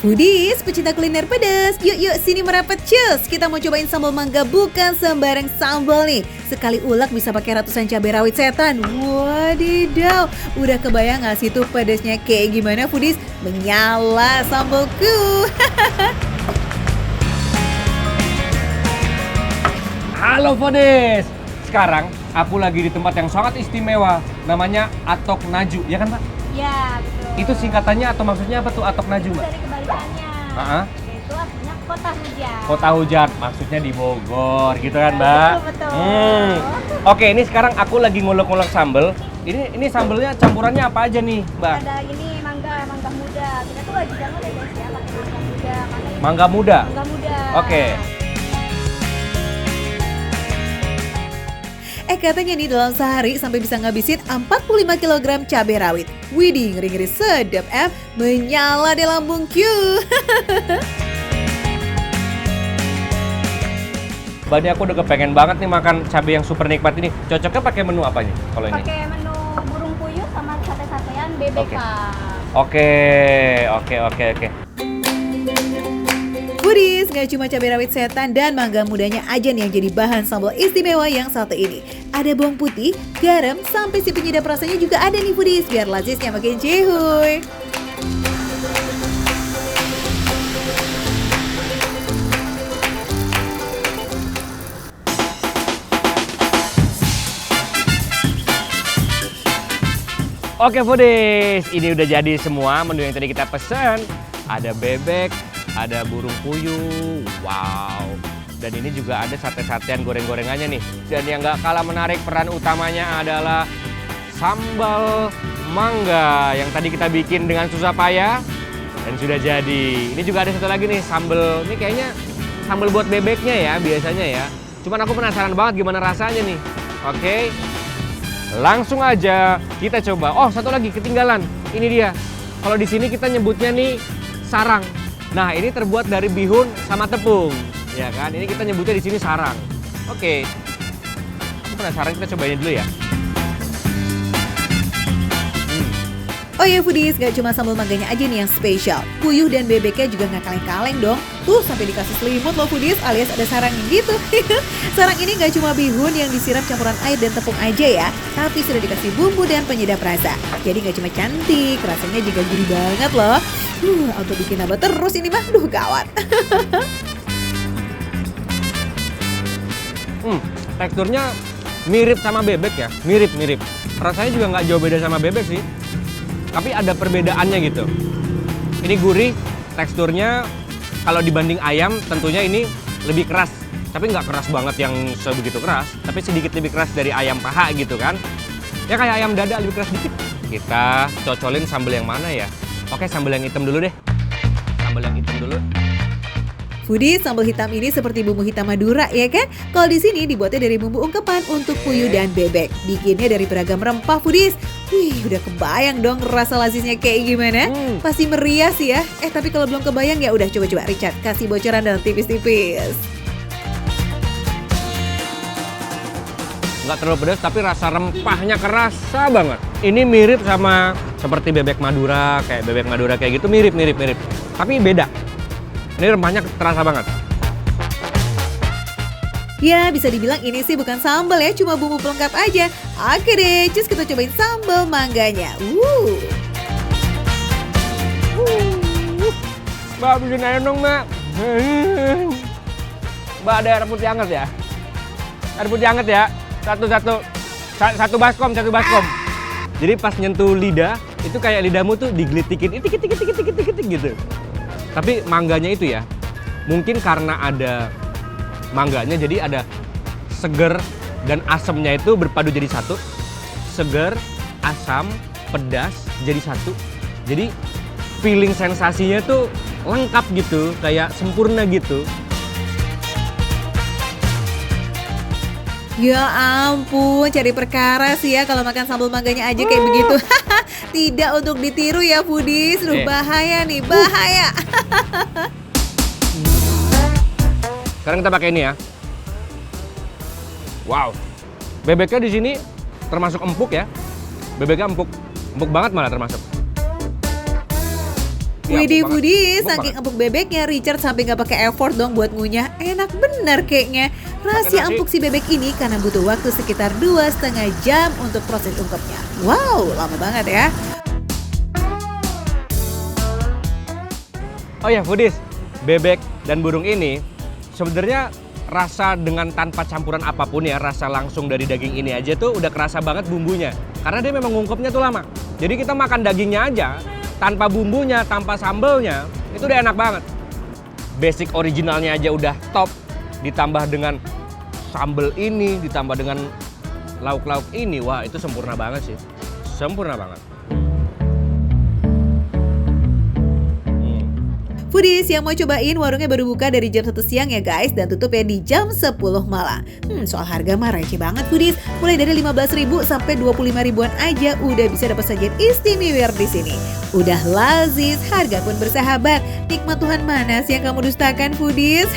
Foodies, pecinta kuliner pedas, yuk sini merapat cus. Kita mau cobain sambal mangga bukan sembarang sambal nih. Sekali ulek bisa pakai ratusan cabai rawit setan. Wadidaw, udah kebayang gak sih tuh pedasnya kayak gimana Foodies? Menyala sambalku. Halo Foodies, sekarang aku lagi di tempat yang sangat istimewa. Namanya Atok Naju, ya kan Mbak? Ya, betul. Itu singkatannya atau maksudnya apa tuh Atok Naju Mbak? Dari kebalikannya. Itu artinya kota hujan. Kota hujan, maksudnya di Bogor gitu kan Ya, Mbak? betul. Oke, ini sekarang aku lagi ngulek-ngulek sambel. Ini sambelnya campurannya apa aja nih Mbak? Ada ini mangga muda. Kita tuh lagi jangan ya guys ya, pakai mangga muda. Karena ini Mangga muda? Mangga muda. Oke. Katanya nih dalam sehari sampai bisa ngabisin 45 kg cabai rawit. Widih, ngeri-ngeri sedap menyala di lambungku. Mbak, ini aku udah kepengen banget nih makan cabai yang super nikmat ini. Cocoknya pakai menu apa nih kalau ini? Pakai menu burung puyuh sama sate-satean BBK. Oke. Foodies, gak cuma cabai rawit setan dan mangga mudanya aja nih yang jadi bahan sambal istimewa yang satu ini. Ada bawang putih, garam, sampai si penyedap rasanya juga ada nih Foodies, biar lazisnya makin cihuy. Oke Foodies, ini udah jadi semua menu yang tadi kita pesen. Ada bebek, ada burung puyuh, wow. Dan ini juga ada sate-satean goreng-gorengannya nih. Dan yang gak kalah menarik peran utamanya adalah sambal mangga yang tadi kita bikin dengan susah payah dan sudah jadi. Ini juga ada satu lagi nih, sambal. Ini kayaknya sambal buat bebeknya ya biasanya ya. Cuman aku penasaran banget gimana rasanya nih. Oke. Langsung aja kita coba. Oh, satu lagi ketinggalan. Ini dia. Kalau di sini kita nyebutnya nih sarang. Nah, ini terbuat dari bihun sama tepung, ya kan? Ini kita nyebutnya di sini sarang. Oke. Aku penasaran, kita cobain dulu ya. Oh ya Foodies, gak cuma sambal mangganya aja nih yang spesial. Puyuh dan bebeknya juga gak kaleng-kaleng dong. Tuh sampai dikasih selimut loh Foodies, alias ada sarangnya gitu. Sarang ini gak cuma bihun yang disiram campuran air dan tepung aja ya, tapi sudah dikasih bumbu dan penyedap rasa. Jadi gak cuma cantik, rasanya juga gurih banget loh. Auto bikin nambah terus ini mah, gawat. Teksturnya mirip sama bebek ya, mirip. Rasanya juga nggak jauh beda sama bebek sih. Tapi ada perbedaannya gitu. Ini gurih, teksturnya kalau dibanding ayam tentunya ini lebih keras. Tapi nggak keras banget yang sebegitu keras, tapi sedikit lebih keras dari ayam paha gitu kan. Ya kayak ayam dada lebih keras dikit. Kita cocolin sambal yang mana ya? Oke, sambal yang hitam dulu deh. Sambal yang hitam dulu. Foodies, sambal hitam ini seperti bumbu hitam Madura ya kan? Kalau di sini dibuatnya dari bumbu ungkepan untuk puyuh dan bebek. Bikinnya dari beragam rempah Foodies. Wih, udah kebayang dong rasa lazisnya kayak gimana? Pasti meriah sih ya. Tapi kalau belum kebayang ya udah coba Richard kasih bocoran dalam tipis-tipis. Nggak terlalu pedas tapi rasa rempahnya kerasa banget. Ini mirip sama seperti bebek Madura, kayak bebek Madura kayak gitu mirip. Tapi beda. Ini rempahnya terasa banget. Ya, bisa dibilang ini sih bukan sambal ya, cuma bumbu pelengkap aja. Oke deh, cus kita cobain sambal mangganya. Mbak, bikin aja dong, Mbak. Mbak, ada air putih hangat ya? Air putih hangat ya? Satu baskom. Jadi pas nyentuh lidah, itu kayak lidahmu tuh digelitikin, itik gitu. Tapi mangganya itu ya, mungkin karena ada mangganya jadi ada seger dan asamnya itu berpadu jadi satu. Seger, asam, pedas jadi satu. Jadi feeling sensasinya tuh lengkap gitu, kayak sempurna gitu. Ya ampun, cari perkara sih ya kalau makan sambal mangganya aja kayak begitu. Tidak untuk ditiru ya Foodies, bahaya nih, bahaya. Sekarang kita pakai ini ya. Wow, bebeknya di sini termasuk empuk ya. Bebeknya empuk banget malah termasuk. Iya, Widih empuk banget. Foodies, Empuk saking banget. empuk bebeknya Richard sampai nggak pakai effort dong buat ngunyah. Enak bener kayaknya. Rahasia nasi. empuk si bebek ini karena butuh waktu sekitar 2,5 jam untuk proses ungkepnya. Wow, lama banget ya. Oh ya, Foodies, bebek dan burung ini sebenarnya rasa dengan tanpa campuran apapun ya, rasa langsung dari daging ini aja tuh udah kerasa banget bumbunya. Karena dia memang ngungkepnya tuh lama. Jadi kita makan dagingnya aja, tanpa bumbunya, tanpa sambelnya, itu udah enak banget. Basic originalnya aja udah top, ditambah dengan sambel ini, ditambah dengan lauk-lauk ini, wah itu sempurna banget sih. Sempurna banget. Foodies yang mau cobain warungnya baru buka dari jam 1 siang ya guys dan tutup ya di jam 10 malam. Soal harga mah receh banget Foodies. Mulai dari 15.000 sampai 25.000-an aja udah bisa dapat sajian istimewa di sini. Udah lazis, harga pun bersahabat. Nikmat Tuhan mana sih yang kamu dustakan Foodies?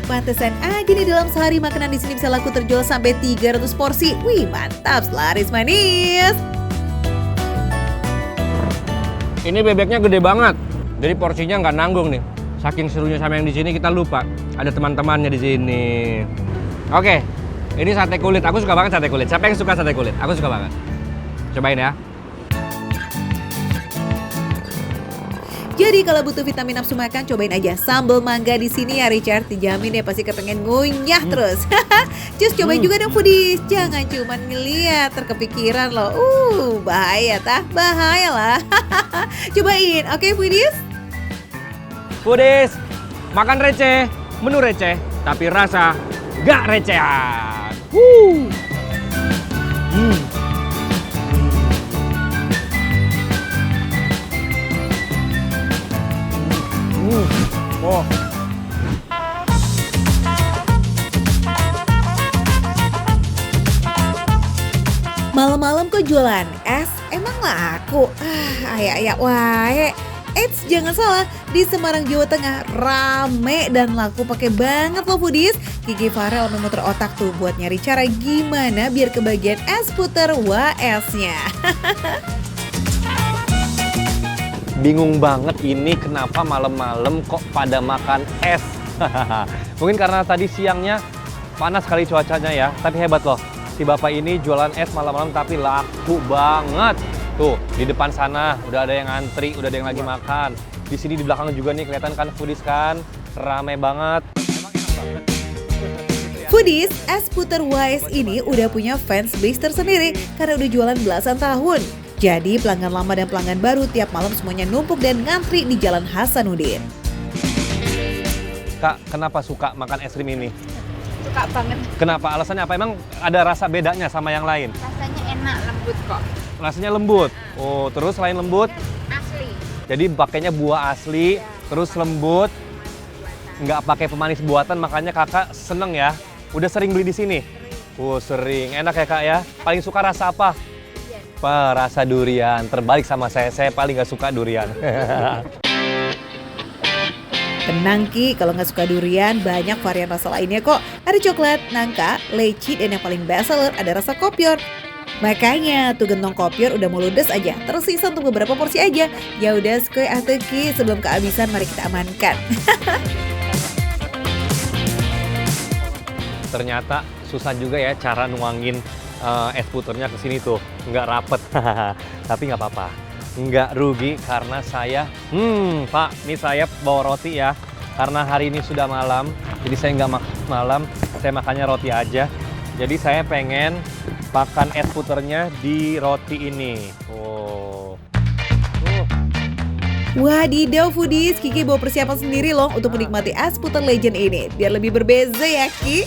Pantesan aja nih dalam sehari makanan di sini bisa laku terjual sampai 300 porsi. Wih, mantap, laris manis. Ini bebeknya gede banget. Jadi porsinya nggak nanggung nih. Saking serunya sama yang di sini kita lupa ada teman-temannya di sini. Oke, ini sate kulit. Aku suka banget sate kulit. Siapa yang suka sate kulit? Aku suka banget. Cobain ya. Jadi kalau butuh vitamin nafsu makan, cobain aja sambal mangga di sini ya Richard. Dijamin ya pasti kepengen ngunyah terus. Cus cobain juga dong Foodies. Jangan cuman ngeliat, terkepikiran loh. Bahaya tah, bahaya lah. Cobain, oke Foodies? Foodies, makan receh, menu receh, tapi rasa gak recehan. Oh. Malam-malam kok jualan es? Emang laku? Ayak-ayak wae. Eits, jangan salah, di Semarang, Jawa Tengah rame dan laku pakai banget loh Foodies. Gigi Farel memutar otak tuh buat nyari cara gimana biar kebagian es puter WS-nya. Bingung banget ini kenapa malam-malam kok pada makan es. Mungkin karena tadi siangnya panas kali cuacanya ya, tapi hebat loh. Si bapak ini jualan es malam-malam tapi laku banget. Tuh, di depan sana udah ada yang antri, udah ada yang lagi makan. Di sini di belakang juga nih kelihatan kan Foodies kan, rame banget. Foodies, es puter WS ini udah punya fans base tersendiri karena udah jualan belasan tahun. Jadi pelanggan lama dan pelanggan baru tiap malam semuanya numpuk dan ngantri di Jalan Hasanuddin. Kak, kenapa suka makan es krim ini? Suka banget. Kenapa? Alasannya apa? Emang ada rasa bedanya sama yang lain? Rasanya enak, lembut kok. Rasanya lembut. Oh, terus selain lembut, Asli. jadi pakainya buah asli, terus lembut, nggak pakai pemanis buatan, makanya kakak seneng ya. Udah sering beli di sini? Sering. Enak ya kak ya? Paling suka rasa apa? Rasa durian. Terbalik sama saya paling nggak suka durian. Tenang Ki, kalau nggak suka durian, banyak varian rasa lainnya kok. Ada coklat, nangka, leci, dan yang paling best seller ada rasa kopior. Makanya tuh gentong kopior udah mau ludes aja, tersisa untuk beberapa porsi aja. Ya udah skoy atuh Ki, sebelum kehabisan mari kita amankan. Ternyata susah juga ya cara nuangin es puternya ke sini tuh, nggak rapet. Tapi nggak apa-apa, nggak rugi karena saya, Pak, ini saya bawa roti ya. Karena hari ini sudah malam, jadi saya nggak makan malam, saya makannya roti aja. Jadi saya pengen makan es puternya di roti ini. Wadidaw Foodies, Kiki bawa persiapan sendiri loh untuk menikmati es puter legend ini. Biar lebih berbeza ya Ki.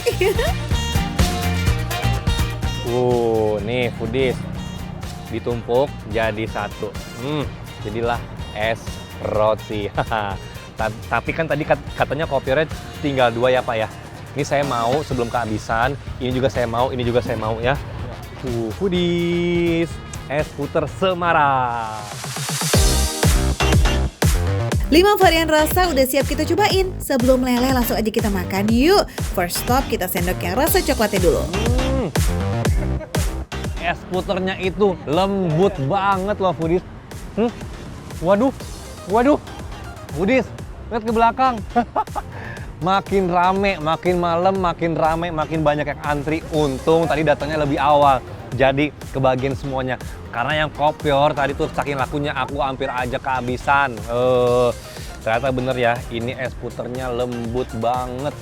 Nih Foodies, ditumpuk jadi satu. Jadilah es roti. Tapi kan tadi katanya kopiornya tinggal 2 ya Pak ya. Ini saya mau sebelum kehabisan, ini juga saya mau, ini juga saya mau ya. Foodies, es puter Semarang. 5 varian rasa udah siap kita cobain. Sebelum meleleh langsung aja kita makan yuk. First stop kita sendok yang rasa coklatnya dulu. Es puternya itu lembut banget loh Foodies. Waduh, Budis, lihat ke belakang. Makin rame, makin malam, makin rame, makin banyak yang antri. Untung tadi datangnya lebih awal, jadi kebagian semuanya. Karena yang kopior tadi tuh saking lakunya aku hampir aja kehabisan. Ternyata bener ya, ini es puternya lembut banget.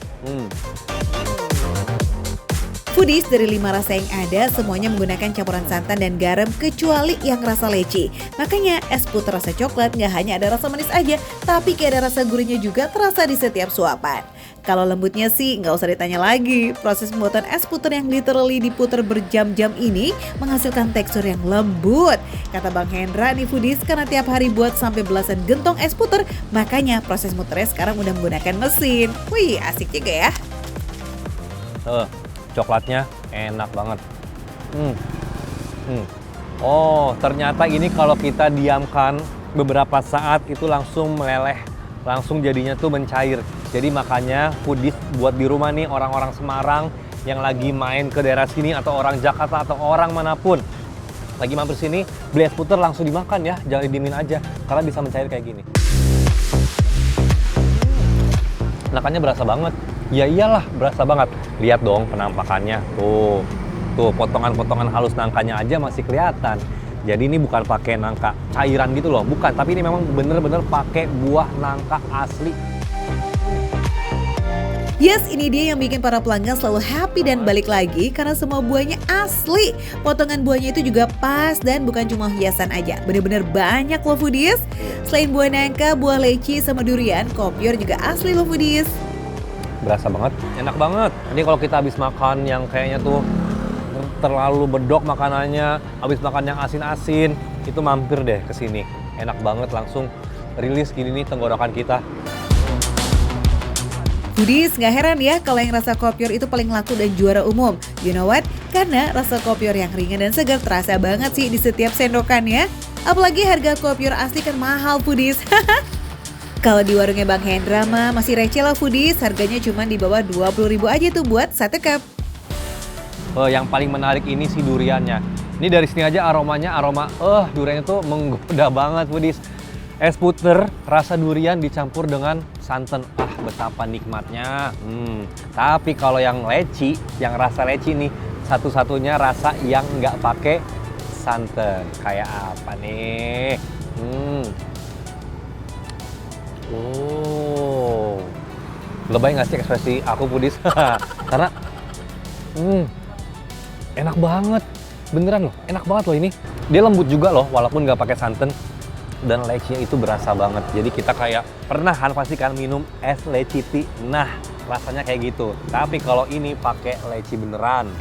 Foodies, dari 5 rasa yang ada, semuanya menggunakan campuran santan dan garam kecuali yang rasa leci. Makanya es puter rasa coklat nggak hanya ada rasa manis aja, tapi kayak ada rasa gurihnya juga terasa di setiap suapan. Kalau lembutnya sih nggak usah ditanya lagi. Proses pembuatan es puter yang literally diputer berjam-jam ini menghasilkan tekstur yang lembut. Kata Bang Hendra nih Foodies, karena tiap hari buat sampai belasan gentong es puter, makanya proses muternya sekarang udah menggunakan mesin. Wih, asik juga ya. Coklatnya enak banget. Oh, ternyata ini kalau kita diamkan beberapa saat itu langsung meleleh, langsung jadinya tuh mencair. Jadi makanya Foodies buat di rumah nih orang-orang Semarang yang lagi main ke daerah sini atau orang Jakarta atau orang manapun lagi mampir sini, beli es puter langsung dimakan ya, jangan didiemin aja karena bisa mencair kayak gini. Enakannya berasa banget. Ya iyalah, berasa banget. Lihat dong penampakannya. Tuh potongan-potongan halus nangkanya aja masih kelihatan. Jadi ini bukan pakai nangka cairan gitu loh, bukan. Tapi ini memang bener-bener pakai buah nangka asli. Yes, ini dia yang bikin para pelanggan selalu happy dan balik lagi karena semua buahnya asli. Potongan buahnya itu juga pas dan bukan cuma hiasan aja. Bener-bener banyak loh Foodies. Selain buah nangka, buah leci sama durian, kopior juga asli loh Foodies. Berasa banget, enak banget. Ini kalau kita habis makan yang kayaknya tuh terlalu bedok makanannya, habis makan yang asin-asin, itu mampir deh ke sini. Enak banget, langsung rilis gini nih tenggorokan kita. Foodies, nggak heran ya kalau yang rasa kopior itu paling laku dan juara umum. You know what? Karena rasa kopior yang ringan dan segar terasa banget sih di setiap sendokannya. Apalagi harga kopior asli kan mahal Foodies. Kalau di warungnya Bang Hendra mah masih receh lah Foodies. Harganya cuma di bawah 20.000 aja tuh buat 1 cup. Yang paling menarik ini si duriannya. Ini dari sini aja aromanya, duriannya tuh menggoda banget Foodies. Es puter rasa durian dicampur dengan santan. Betapa nikmatnya. Tapi kalau yang leci, yang rasa leci nih, satu-satunya rasa yang nggak pakai santan. Kayak apa nih? Lebay nggak sih ekspresi aku Foodies? Karena enak banget. Beneran loh, enak banget loh ini. Dia lembut juga loh, walaupun nggak pakai santan. Dan lecinya itu berasa banget. Jadi kita kayak pernah kan pasti kan minum es leci tea. Nah, rasanya kayak gitu. Tapi kalau ini pakai leci beneran.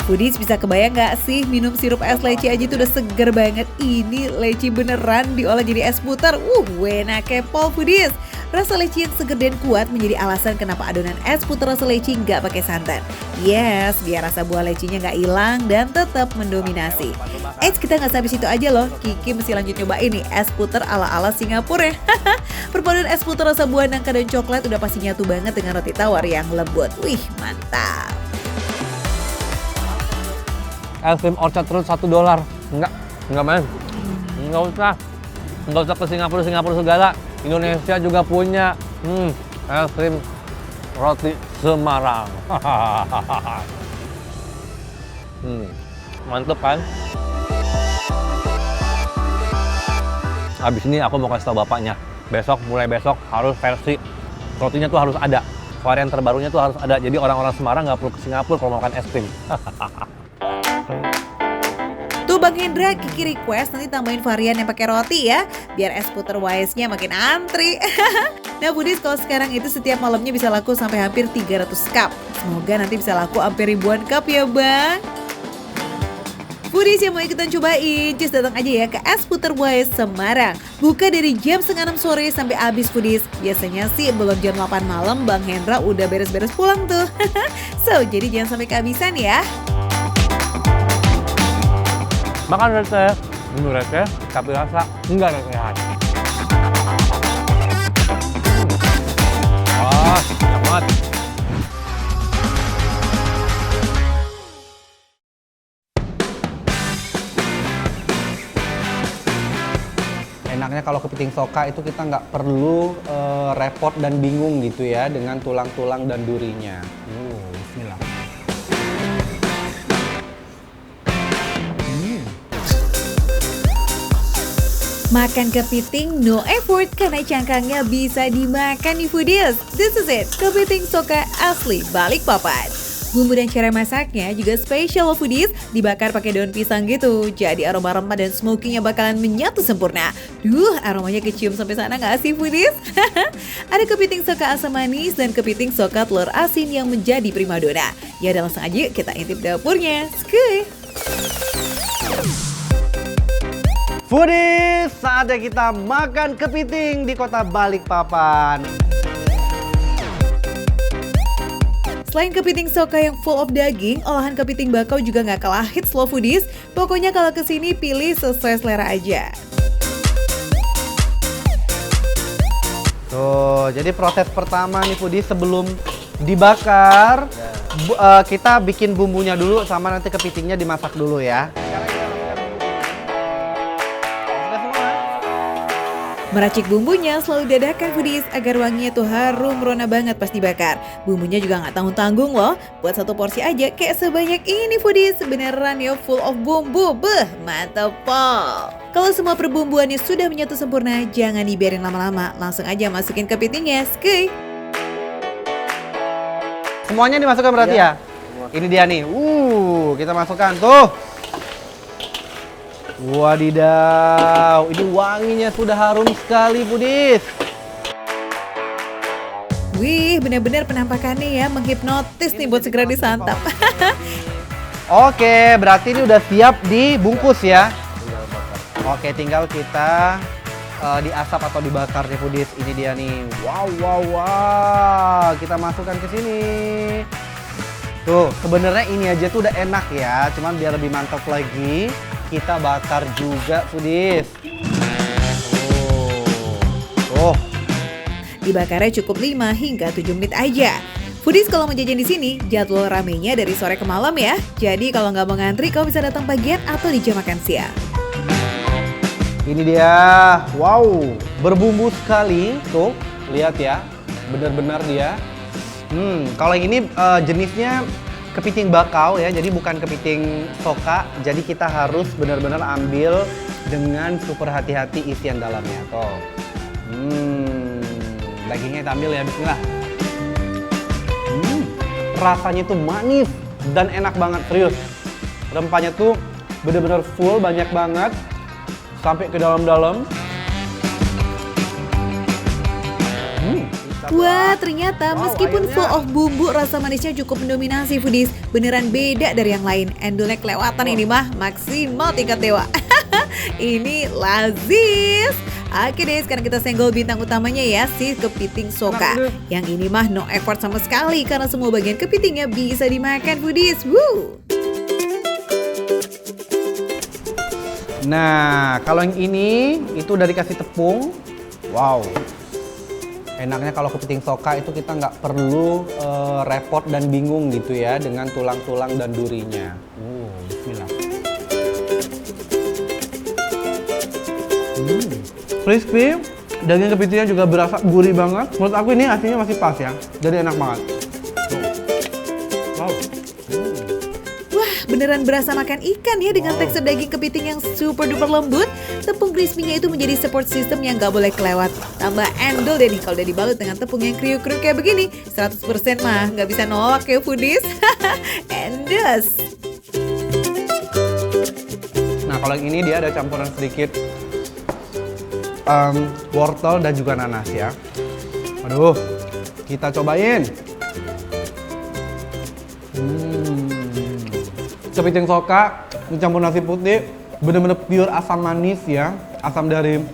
Foodies, bisa kebayang nggak sih minum sirup es leci aja tuh udah seger banget. Ini leci beneran diolah jadi es puter. Enak kepol Foodies. Rasa leci yang seger dan kuat menjadi alasan kenapa adonan es puter rasa leci nggak pakai santan. Yes, biar rasa buah lecinya nggak hilang dan tetap mendominasi. Kita nggak sampai situ aja loh. Kiki mesti lanjut nyobain nih es puter ala-ala Singapura ya. Perpaduan es puter rasa buah nangka dan coklat udah pasti nyatu banget dengan roti tawar yang lembut. Wih, mantap. Es krim Orchard terus $1. Enggak main. Enggak usah ke Singapura segala. Indonesia juga punya es krim roti Semarang. Mantep kan? Habis ini aku mau kasih tau bapaknya. Mulai besok harus versi rotinya tuh harus ada. Varian terbarunya tuh harus ada. Jadi orang-orang Semarang nggak perlu ke Singapura kalau mau makan es krim. Tuh Bang Hendra, Kiki request nanti tambahin varian yang pakai roti ya, biar es puter Wise-nya makin antri. Nah Foodies, kalau sekarang itu setiap malamnya bisa laku sampai hampir 300 cup. Semoga nanti bisa laku hampir ribuan cup ya Bang. Foodies yang mau ikutan cobain, just datang aja ya ke Es Puter Wise Semarang. Buka dari jam 5:30 sore sampai habis Foodies. Biasanya sih belum jam 8 malam Bang Hendra udah beres-beres pulang tuh. So, jadi jangan sampai kehabisan ya. Makan receh, minum receh, tapi rasa enggak recehan. Enak banget. Enaknya kalau kepiting soka itu kita nggak perlu repot dan bingung gitu ya dengan tulang-tulang dan durinya. Bismillah. Makan kepiting no effort karena cangkangnya bisa dimakan nih foodies. This is it, kepiting soka asli Balikpapan. Bumbu dan cara masaknya juga spesial loh foodies, dibakar pakai daun pisang gitu. Jadi aroma rempah dan smokinya bakalan menyatu sempurna. Duh, aromanya kecium sampai sana nggak sih foodies? Ada kepiting soka asam manis dan kepiting soka telur asin yang menjadi primadona. Ya udah langsung aja kita intip dapurnya. Skuy! Foodies, saatnya kita makan kepiting di kota Balikpapan. Selain kepiting soka yang full of daging, olahan kepiting bakau juga nggak kalah hits loh foodies. Pokoknya kalau kesini pilih sesuai selera aja. Tuh, jadi proses pertama nih foodies sebelum dibakar, kita bikin bumbunya dulu sama nanti kepitingnya dimasak dulu ya. Meracik bumbunya selalu dadakan foodies agar wanginya tuh harum merona banget pas dibakar. Bumbunya juga nggak tanggung-tanggung loh. Buat satu porsi aja kayak sebanyak ini foodies. Beneran ya full of bumbu. Beh, mantap pol. Kalau semua perbumbuannya sudah menyatu sempurna, jangan dibiarin lama-lama. Langsung aja masukin kepitingnya. Skuy! Semuanya dimasukkan berarti ya? Ini dia nih. Kita masukkan tuh. Wadidaw, ini wanginya sudah harum sekali foodies. Wih, bener-bener penampakannya ya menghipnotis nih buat segera disantap. Oke, berarti ini udah siap dibungkus ya. Oke, tinggal kita diasap atau dibakar nih foodies. Ini dia nih. Wow. Kita masukkan ke sini. Tuh, sebenarnya ini aja tuh udah enak ya. Cuman biar lebih mantap lagi, kita bakar juga foodies. Dibakarnya cukup 5 hingga 7 menit aja. Foodies kalau mau jajan di sini, jadwal ramenya dari sore ke malam ya. Jadi kalau nggak mau ngantri, kau bisa datang pagian atau di jam makan siang. Ini dia, wow, berbumbu sekali. Tuh, lihat ya, benar-benar dia. Kalau yang ini jenisnya kepiting bakau ya, jadi bukan kepiting soka. Jadi kita harus benar-benar ambil dengan super hati-hati isian dalamnya. Tuh, dagingnya kita ambil ya, bismillah. Rasanya tuh manis dan enak banget, serius. Rempahnya tuh benar-benar full, banyak banget, sampai ke dalam-dalam. Wah, ternyata meskipun full of bumbu, rasa manisnya cukup mendominasi foodies. Beneran beda dari yang lain. Endulnya kelewatan ini mah maksimal tingkat dewa. Ini lazis. Oke deh, sekarang kita senggol bintang utamanya ya, si kepiting soka. Yang ini mah no effort sama sekali karena semua bagian kepitingnya bisa dimakan foodies. Woo! Nah, kalau yang ini itu udah dikasih tepung. Wow. Enaknya kalau kepiting soka itu kita nggak perlu repot dan bingung gitu ya dengan tulang-tulang dan durinya. Bismillah. Crispy, daging kepitingnya juga berasa gurih banget. Menurut aku ini aslinya masih pas ya, jadi enak banget. Wow. Wah, beneran berasa makan ikan ya dengan tekstur daging kepiting yang super duper lembut. Tepung crispy-nya itu menjadi support system yang gak boleh kelewat. Tambah endol deh nih kalau udah dibalut dengan tepung yang kriuk-kriuk kayak begini. 100% mah gak bisa nolak ya foodies. Endos. Nah, kalau yang ini dia ada campuran sedikit wortel dan juga nanas ya. Aduh, kita cobain. Kepiting soka dicampur nasi putih, bener-bener pure asam manis ya. Asam dari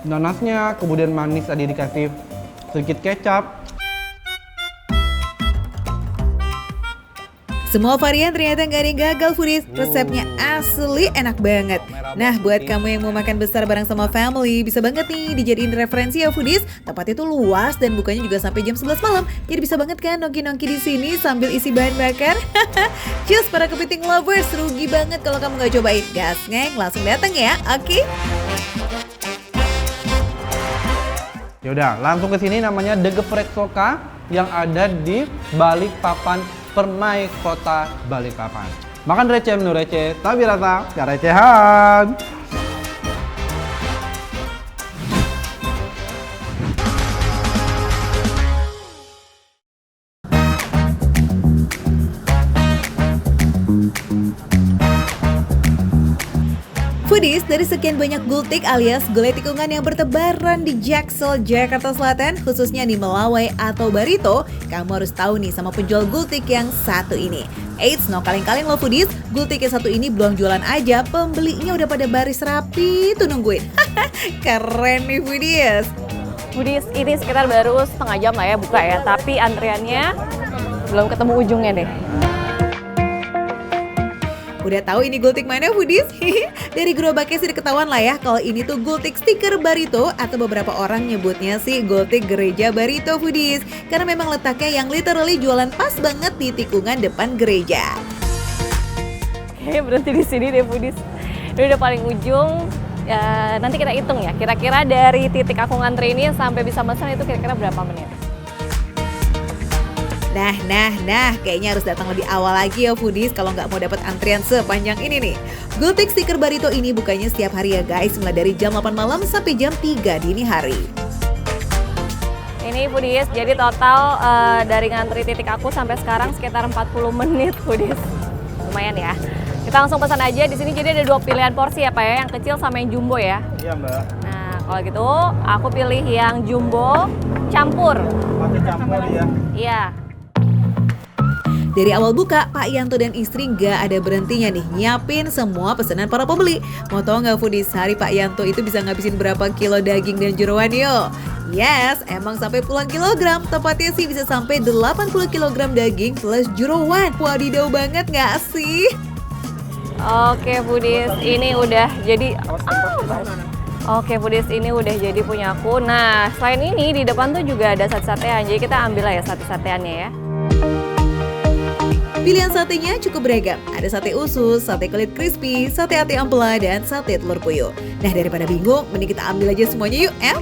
nanasnya, kemudian manis tadi dikasih sedikit kecap. Semua varian ternyata nggak ada yang gagal foodies. Resepnya asli enak banget. Nah, buat kamu yang mau makan besar bareng sama family, bisa banget nih dijadiin referensi ya foodies. Tempatnya tuh luas dan bukanya juga sampai jam 11 malam. Jadi bisa banget kan nongki-nongki di sini sambil isi bahan bakar. Cus para kepiting lovers, rugi banget kalau kamu nggak cobain. Gas ngeng, langsung datang ya, oke? Yaudah, langsung ke sini namanya The Geprek Soka yang ada di Balikpapan, Permai Kota Balikpapan. Makan receh menu receh, tapi rasa kerecehan. Foodies, dari sekian banyak gultik alias gulai tikungan yang bertebaran di Jaksel, Jakarta Selatan, khususnya di Melawai atau Barito, kamu harus tahu nih sama penjual gultik yang satu ini. Eits, no kaleng-kaleng loh Foodies, gultik yang satu ini belum jualan aja, pembelinya udah pada baris rapi tuh nungguin. Keren nih Foodies. Foodies, ini sekitar baru setengah jam lah ya buka ya, tapi antriannya belum ketemu ujungnya deh. Udah tahu ini gultik mana Foodies? Dari gerobaknya sih ketahuan lah ya kalau ini tuh gultik stiker Barito atau beberapa orang nyebutnya sih gultik gereja Barito Foodies. Karena memang letaknya yang literally jualan pas banget di tikungan depan gereja. Oke, berhenti di sini deh Foodies. Ini udah paling ujung. Ya, nanti kita hitung ya, kira-kira dari titik aku ngantri ini sampai bisa pesan itu kira-kira berapa menit. Nah, kayaknya harus datang lebih awal lagi ya Foodies kalau nggak mau dapat antrian sepanjang ini nih. Gultik stiker Barito ini bukanya setiap hari ya guys, mulai dari jam 8 malam sampai jam 3 dini hari. Ini Foodies, jadi total dari ngantri titik aku sampai sekarang sekitar 40 menit Foodies. Lumayan ya. Kita langsung pesan aja di sini, jadi ada dua pilihan porsi ya Pak ya, yang kecil sama yang jumbo ya. Iya Mbak. Nah, kalau gitu aku pilih yang jumbo campur. Pakai campur ya. Iya. Dari awal buka, Pak Yanto dan istri nggak ada berhentinya nih nyiapin semua pesanan para pembeli. Mau tau nggak Foodies, sehari Pak Yanto itu bisa ngabisin berapa kilo daging dan jeroan yo? Yes, emang sampai puluhan kilogram, tepatnya sih bisa sampai 80 kilogram daging plus jeroan. Wadidaw banget nggak sih? Oke Foodies, ini udah jadi Oke Foodies, ini udah jadi punya aku. Nah, selain ini di depan tuh juga ada sate-satean. Jadi kita ambil lah ya sate-sateannya ya. Pilihan satenya cukup beragam. Ada sate usus, sate kulit crispy, sate ati ampela, dan sate telur puyuh. Nah, daripada bingung, mending kita ambil aja semuanya yuk, em.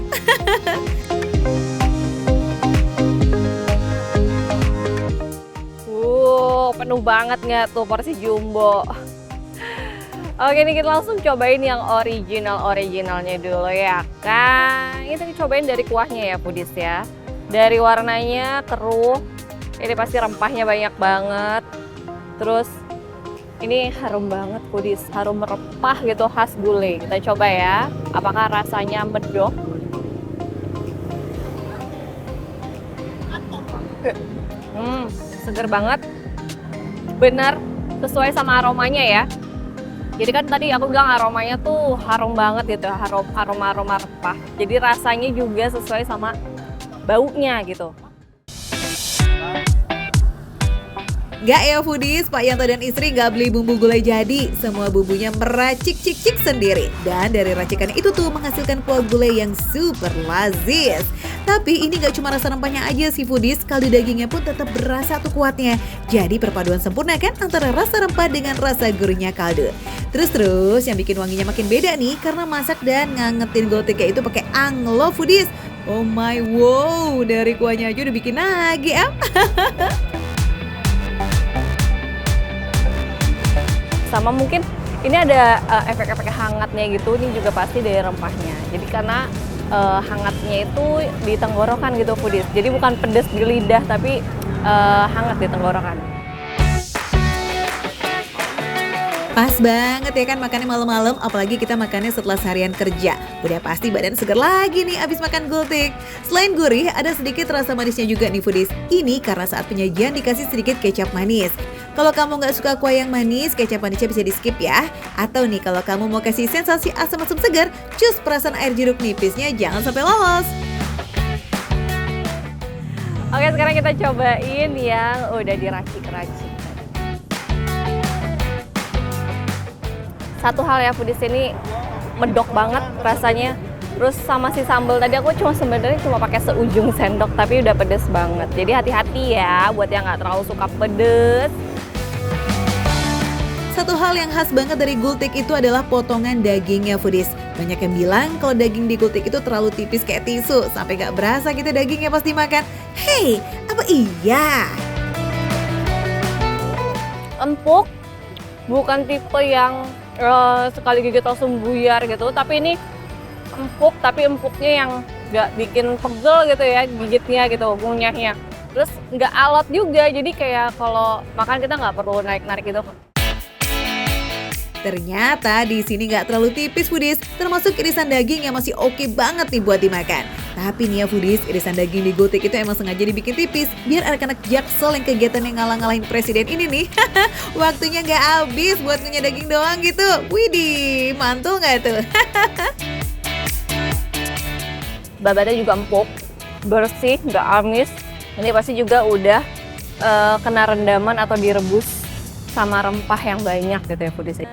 Penuh banget nggak tuh porsi jumbo? Oke, ini kita langsung cobain yang originalnya dulu ya kan. Ini kita cobain dari kuahnya ya Foodies ya. Dari warnanya keruh. Ini pasti rempahnya banyak banget. Terus ini harum banget Foodies, harum rempah gitu khas gulai. Kita coba ya, apakah rasanya medok? Seger banget. Benar sesuai sama aromanya ya. Jadi kan tadi aku bilang aromanya tuh harum banget gitu, aroma rempah. Jadi rasanya juga sesuai sama baunya gitu. Gak ya Foodies, Pak Yanto dan istri gak beli bumbu gulai jadi. Semua bumbunya meracik-cik-cik sendiri. Dan dari racikan itu tuh menghasilkan kuah gulai yang super lazis. Tapi ini gak cuma rasa rempahnya aja sih Foodies, kaldu dagingnya pun tetap berasa tuh kuatnya. Jadi perpaduan sempurna kan antara rasa rempah dengan rasa gurihnya kaldu. Terus yang bikin wanginya makin beda nih karena masak dan ngangetin gultiknya itu pakai anglo Foodies. Oh my wow, dari kuahnya aja udah bikin nagih em. Sama mungkin ini ada efek-efek hangatnya gitu, ini juga pasti dari rempahnya. Jadi karena hangatnya itu di tenggorokan gitu Foodies. Jadi bukan pedas di lidah tapi hangat di tenggorokan. Pas banget ya kan makannya malam-malam, apalagi kita makannya setelah seharian kerja. Udah pasti badan segar lagi nih abis makan gultik. Selain gurih, ada sedikit rasa manisnya juga nih Foodies. Ini karena saat penyajian dikasih sedikit kecap manis. Kalau kamu nggak suka kuah yang manis, kecap manisnya bisa di skip ya. Atau nih kalau kamu mau kasih sensasi asam-asam segar, cus perasan air jeruk nipisnya jangan sampai lolos. Oke, sekarang kita cobain yang udah diracik-racik. Satu hal ya Foodies, ini medok banget rasanya. Terus sama si sambal tadi aku sebenarnya cuma pakai seujung sendok tapi udah pedes banget. Jadi hati-hati ya buat yang nggak terlalu suka pedes. Satu hal yang khas banget dari gultik itu adalah potongan dagingnya foodies. Banyak yang bilang kalau daging di gultik itu terlalu tipis kayak tisu, sampai gak berasa gitu dagingnya pas dimakan. Hey, apa iya? Empuk, bukan tipe yang sekali gigit langsung buyar gitu, tapi ini empuk, tapi empuknya yang nggak bikin pegel gitu ya gigitnya gitu, ngunyahnya. Terus nggak alot juga, jadi kayak kalau makan kita nggak perlu narik-narik gitu. Ternyata di sini nggak terlalu tipis foodies, termasuk irisan daging yang masih oke banget nih buat dimakan. Tapi nih ya foodies, irisan daging di gultik itu emang sengaja dibikin tipis, biar anak-anak Jaksel yang kegiatannya ngalah-ngalahin presiden ini nih, waktunya nggak habis buat ngunyah daging doang gitu. Widih, mantul nggak tuh? Babatnya juga empuk, bersih, nggak amis. Ini pasti juga udah kena rendaman atau direbus sama rempah yang banyak gitu ya foodies.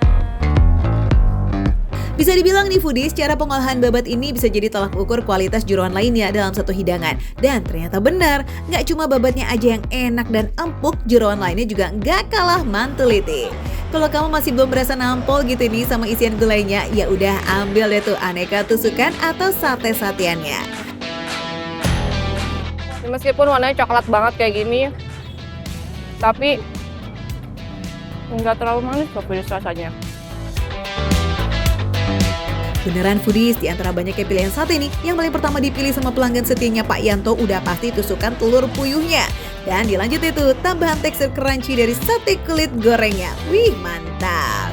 Bisa dibilang nih foodies, cara pengolahan babat ini bisa jadi tolak ukur kualitas jeroan lainnya dalam satu hidangan. Dan ternyata benar, nggak cuma babatnya aja yang enak dan empuk, jeroan lainnya juga nggak kalah mantuliti. Kalau kamu masih belum berasa nampol gitu nih sama isian gulainya, ya udah ambil deh tuh aneka tusukan atau sate-sateannya. Meskipun warnanya coklat banget kayak gini, tapi nggak terlalu manis kok foodies rasanya. Beneran foodies, di antara banyaknya pilihan sate nih, yang paling pertama dipilih sama pelanggan setianya Pak Yanto udah pasti tusukan telur puyuhnya. Dan dilanjut itu tambahan tekstur crunchy dari sate kulit gorengnya. Wih, mantap.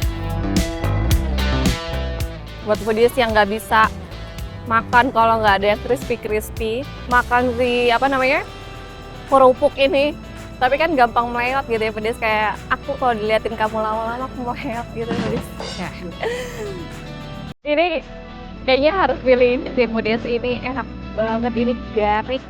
Buat foodies yang nggak bisa makan kalau nggak ada yang crispy, makan si kerupuk ini. Tapi kan gampang melewat gitu ya foodies, kayak aku kalau diliatin kamu lama-lama aku melewat gitu foodies. Ya. Ini kayaknya harus pilih ini sih foodies, ini enak banget, ini garing.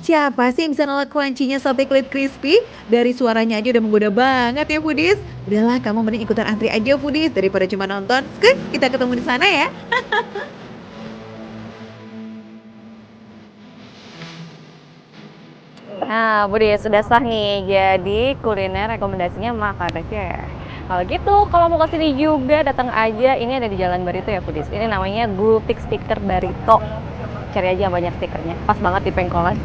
Siapa sih yang bisa nolak crunchy-nya sate kulit crispy? Dari suaranya aja udah menggoda banget ya foodies. Udahlah, kamu mending ikutan antri aja foodies daripada cuma nonton. Kita ketemu di sana ya. Nah, foodies sudah sah nih. Jadi kuliner rekomendasinya makan aja. Kalau gitu, kalau mau kesini juga datang aja. Ini ada di Jalan Barito ya foodies. Ini namanya Gultik Stiker Barito. Cari aja banyak stikernya. Pas banget di pengkolan.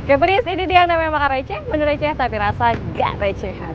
Oke foodies, ini dia yang namanya makan receh. Bener receh tapi rasa gak recehan.